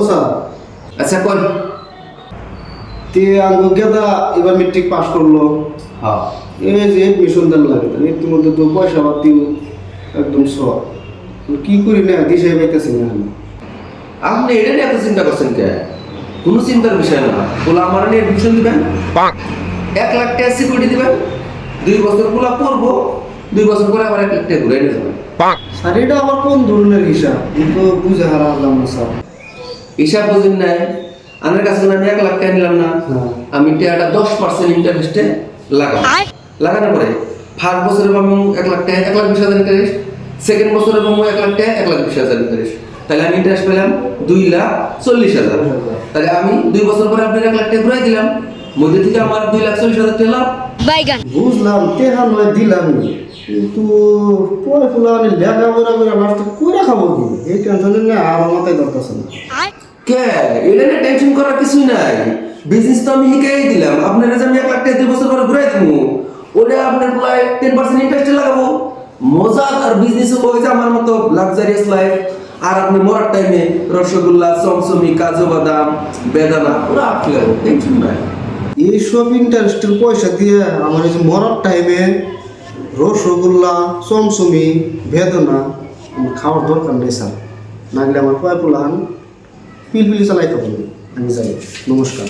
Sir আচ্ছা কোন তে আঙ্গু গেদা এবার মেট্রিক পাস করলো হ্যাঁ এই যে এডমিশন দেন লাগে তাহলে ইতিমধ্যে তো পয়সা পাতি একদম সব কি করি না দিশাই পাইতেছি না আমি। আপনি এটা নিয়ে এত চিন্তা করছেন কে কোনো চিন্তার বিষয় না বলে আমার নিয়ে এডমিশন দিবেন 1,00,000 টাকা সিকিউরিটি দিবেন 2 বছর গুলা পড়বো 2 বছর পরে আবার 1,00,000 টাকা ঘুরে নিয়ে যাবেন স্যার এটা আবার কোন ধরনের হিসাব কিন্তু বুঝে হারালাম না স্যার। হিসাব বুঝেন নাই আমার কাছে আমি 1,00,000 টাকা নিলাম না হ্যাঁ। আমি টাকাটা 10% ইন্টারেস্টে লাগাবো লাগানোর পরে ফার্স্ট বছরে পাবো 1,00,000 টাকা 1,20,000 ইন্টারেস্ট সেকেন্ড বছরে পাবো 1,00,000 টাকা 1,20,000 ইন্টারেস্ট তাহলে আমি ইন্টারেস্ট পেলাম 2,40,000 তাহলে আমি 2 বছর পরে আপনার 1,00,000 টাকা ঘুরাই দিলাম মধ্যে থেকে আমার 2,40,000 টাকা লাভ বুঝলাম টেহা নয় দিলাম কিন্তু পরে ফুলা আমি লেখাপড়া করে লাস্ট করে খাবো কি এই টেনশনের না আমার মাথায় দরকার না। কে এটা নিয়ে টেনশন করার কিছুই নাই বিজনেস তো আমি শিখাই দিলাম আপনারা যে আমি 1,00,000 টাকা 2 বছর পরে ঘুরাই দেবো ওটা আপনার প্রায় 10% ইন্টারেস্টে লাগাবো মজা আর বিজনেস হয়েছে আমার মতো লাক্সারিয়াস লাইফ আর আপনি মরার টাইমে রসগোল্লা চমচমি কাজু বাদাম বেদানা ওরা আপনি টেনশন নাই এইসব ইন্টারেস্টের পয়সা দিয়ে আমার এই যে মরার টাইমে রসগোল্লা চমচমি বেদনা আমার খাওয়ার দরকার নেই স্যার নাগলে আমার কয় পোলান পিলপিলি চালাই খাবো আমি যাই নমস্কার।